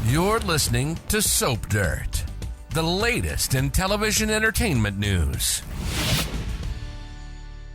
You're listening to Soap Dirt, the latest in television entertainment news.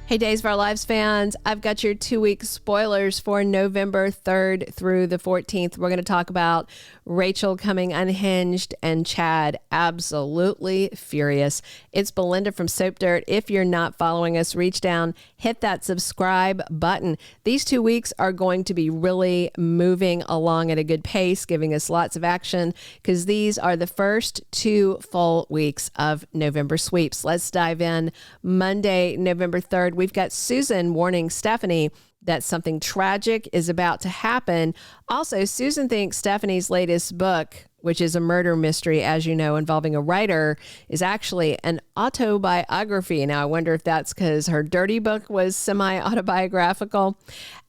Hey, Days of Our Lives fans, I've got your 2-week spoilers for November 3rd through the 14th. We're going to talk about Rachel coming unhinged and Chad absolutely furious. It's Belinda from Soap Dirt. If you're not following us, reach down, hit that subscribe button. These 2 weeks are going to be really moving along at a good pace, giving us lots of action because these are the first 2 full weeks of November sweeps. Let's dive in. Monday, November 3rd, we've got Susan warning Stephanie that something tragic is about to happen. Also, Susan thinks Stephanie's latest book, which is a murder mystery, as you know, involving a writer, is actually an autobiography. Now, I wonder if that's because her dirty book was semi-autobiographical.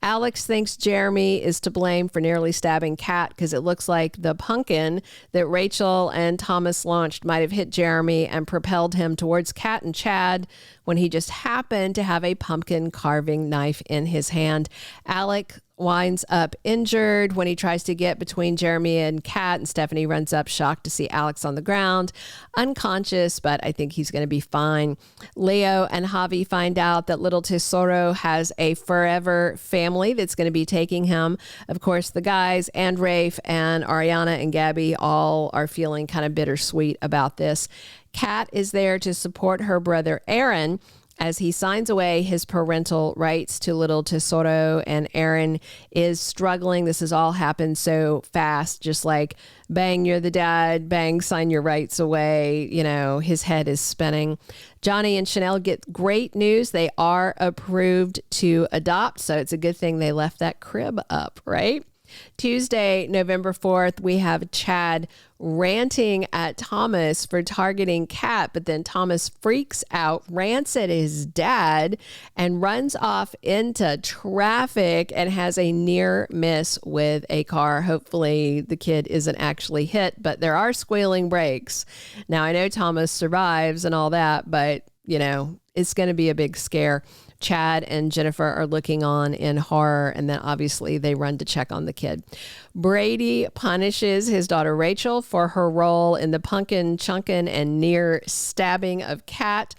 Alex thinks Jeremy is to blame for nearly stabbing Kat because it looks like the pumpkin that Rachel and Thomas launched might have hit Jeremy and propelled him towards Kat and Chad when he just happened to have a pumpkin carving knife in his hand. Alec winds up injured when he tries to get between Jeremy and Kat, and Stephanie runs up shocked to see Alex on the ground, unconscious, but I think he's going to be fine. Leo and Javi find out that little Tesoro has a forever family that's going to be taking him. Of course, the guys and Rafe and Ariana and Gabby all are feeling kind of bittersweet about this. Kat is there to support her brother Aaron as he signs away his parental rights to little Tesoro, and Aaron is struggling. This has all happened so fast, just like bang, you're the dad, bang, sign your rights away. You know, his head is spinning. Johnny and Chanel get great news. They are approved to adopt, so it's a good thing they left that crib up, right? Tuesday, November 4th, we have Chad ranting at Thomas for targeting Kat, but then Thomas freaks out, rants at his dad, and runs off into traffic and has a near miss with a car. Hopefully the kid isn't actually hit, but there are squealing brakes. Now, I know Thomas survives and all that, but, you know, it's going to be a big scare. Chad and Jennifer are looking on in horror, and then obviously they run to check on the kid. Brady punishes his daughter Rachel for her role in the pumpkin chunkin' and near stabbing of Kat.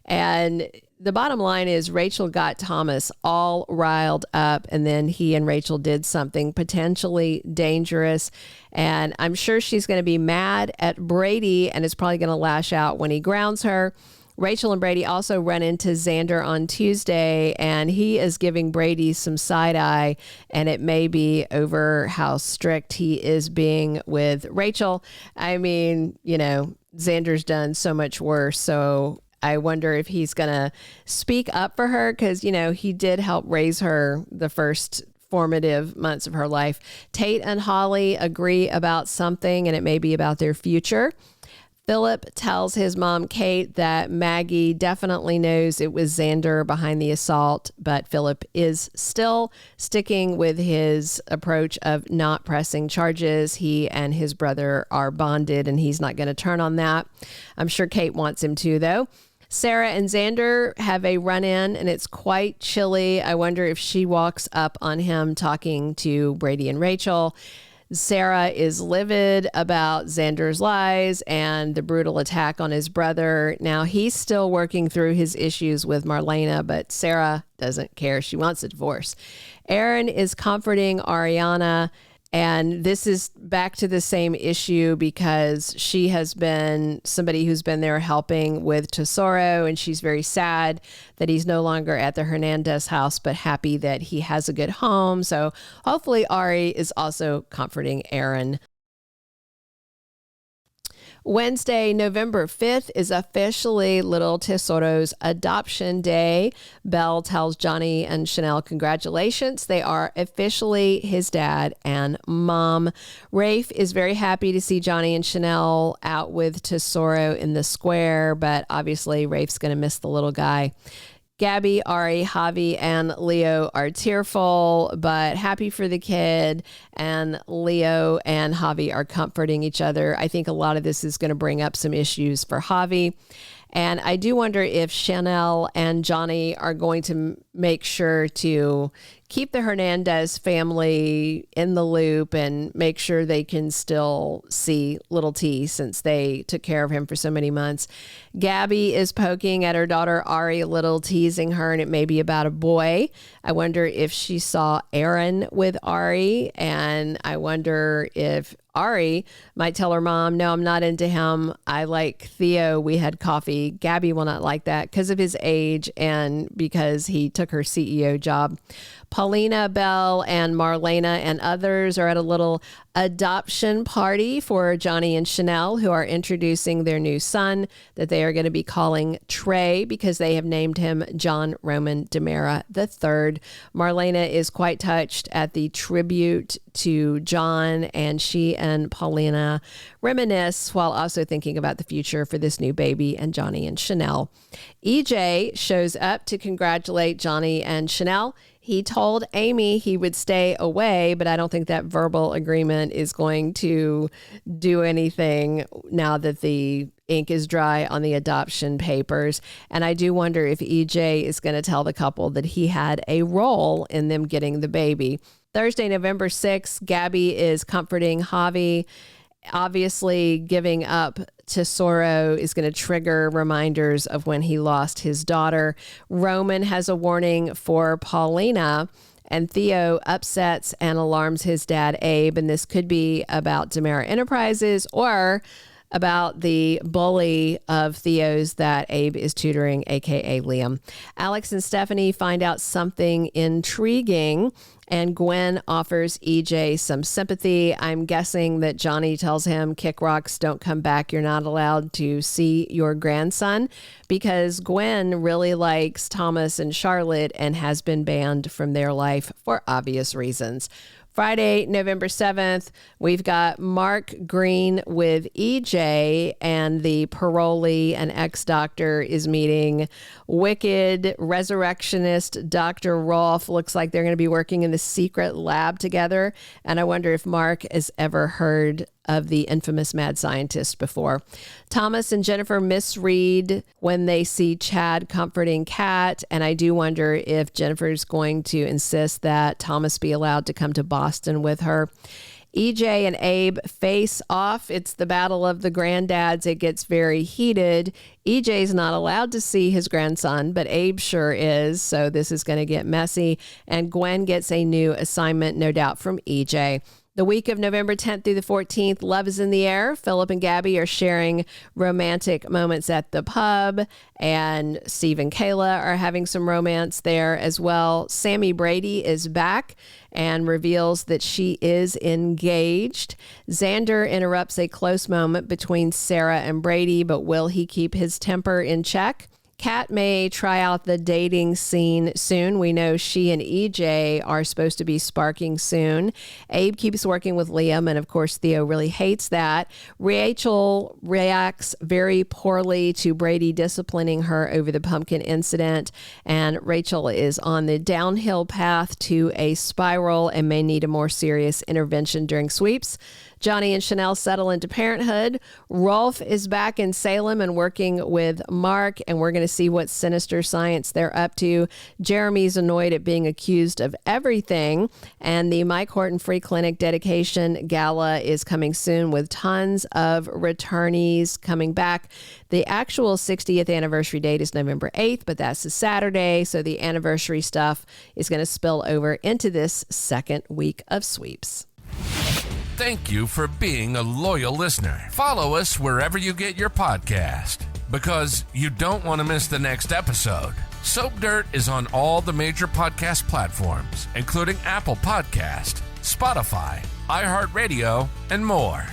And the bottom line is Rachel got Thomas all riled up, and then he and Rachel did something potentially dangerous. And I'm sure she's going to be mad at Brady and is probably going to lash out when he grounds her. Rachel and Brady also run into Xander on Tuesday, and he is giving Brady some side eye, and it may be over how strict he is being with Rachel. I mean, you know, Xander's done so much worse, so I wonder if he's going to speak up for her because, you know, he did help raise her the first formative months of her life. Tate and Holly agree about something, and it may be about their future. Philip tells his mom, Kate, that Maggie definitely knows it was Xander behind the assault, but Philip is still sticking with his approach of not pressing charges. He and his brother are bonded, and he's not going to turn on that. I'm sure Kate wants him to, though. Sarah and Xander have a run-in, and it's quite chilly. I wonder if she walks up on him talking to Brady and Rachel. Sarah is livid about Xander's lies and the brutal attack on his brother. Now, he's still working through his issues with Marlena, but Sarah doesn't care. She wants a divorce. Aaron is comforting Ariana, and this is back to the same issue because she has been somebody who's been there helping with Tesoro, and she's very sad that he's no longer at the Hernandez house, but happy that he has a good home. So hopefully Ari is also comforting Aaron. Wednesday, November 5th is officially little Tesoro's adoption day. Belle tells Johnny and Chanel congratulations. They are officially his dad and mom. Rafe is very happy to see Johnny and Chanel out with Tesoro in the square, but obviously Rafe's going to miss the little guy. Gabby, Ari, Javi, and Leo are tearful, but happy for the kid. And Leo and Javi are comforting each other. I think a lot of this is going to bring up some issues for Javi. And I do wonder if Chanel and Johnny are going to make sure to keep the Hernandez family in the loop and make sure they can still see little T since they took care of him for so many months. Gabby is poking at her daughter Ari a little, teasing her, and it may be about a boy. I wonder if she saw Aaron with Ari, and I wonder if Ari might tell her mom, no, I'm not into him. I like Theo. We had coffee. Gabby will not like that because of his age and because he took her CEO job. Paulina, Belle, and Marlena and others are at a little adoption party for Johnny and Chanel, who are introducing their new son that they are going to be calling Trey because they have named him John Roman DiMera III. Marlena is quite touched at the tribute to John, and she and Paulina reminisce while also thinking about the future for this new baby and Johnny and Chanel. EJ shows up to congratulate Johnny and Chanel. He told Amy he would stay away, but I don't think that verbal agreement is going to do anything now that the ink is dry on the adoption papers. And I do wonder if EJ is going to tell the couple that he had a role in them getting the baby. Thursday, November 6th, Gabby is comforting Javi. Obviously, giving up Tesoro is going to trigger reminders of when he lost his daughter. Roman has a warning for Paulina, and Theo upsets and alarms his dad, Abe. And this could be about DiMera Enterprises or about the bully of Theo's that Abe is tutoring, aka Liam. Alex and Stephanie find out something intriguing, and Gwen offers EJ some sympathy. I'm guessing that Johnny tells him, kick rocks, don't come back. You're not allowed to see your grandson, because Gwen really likes Thomas and Charlotte and has been banned from their life for obvious reasons. Friday, November 7th, we've got Mark Green with EJ, and the parolee and ex-doctor is meeting wicked resurrectionist Dr. Rolf. Looks like they're going to be working in the secret lab together, and I wonder if Mark has ever heard of the infamous mad scientist before. Thomas and Jennifer misread when they see Chad comforting Kat, and I do wonder if Jennifer's going to insist that Thomas be allowed to come to Boston with her. EJ and Abe face off. It's the battle of the granddads. It gets very heated. EJ's not allowed to see his grandson, but Abe sure is, so this is going to get messy, and Gwen gets a new assignment, no doubt, from EJ. The week of November 10th through the 14th, love is in the air. Philip and Gabby are sharing romantic moments at the pub, and Steve and Kayla are having some romance there as well. Sammy Brady is back and reveals that she is engaged. Xander interrupts a close moment between Sarah and Brady, but will he keep his temper in check? Kat may try out the dating scene soon. We know she and EJ are supposed to be sparking soon. Abe keeps working with Liam, and of course Theo really hates that. Rachel reacts very poorly to Brady disciplining her over the pumpkin incident, and Rachel is on the downhill path to a spiral and may need a more serious intervention during sweeps. Johnny and Chanel settle into parenthood. Rolf is back in Salem and working with Mark, and we're going to see what sinister science they're up to. Jeremy's annoyed at being accused of everything, and the Mike Horton Free Clinic dedication gala is coming soon with tons of returnees coming back. The actual 60th anniversary date is November 8th, but that's a Saturday, so the anniversary stuff is going to spill over into this second week of sweeps. Thank you for being a loyal listener. Follow us wherever you get your podcast, because you don't want to miss the next episode. Soap Dirt is on all the major podcast platforms, including Apple Podcast, Spotify, iHeartRadio, and more.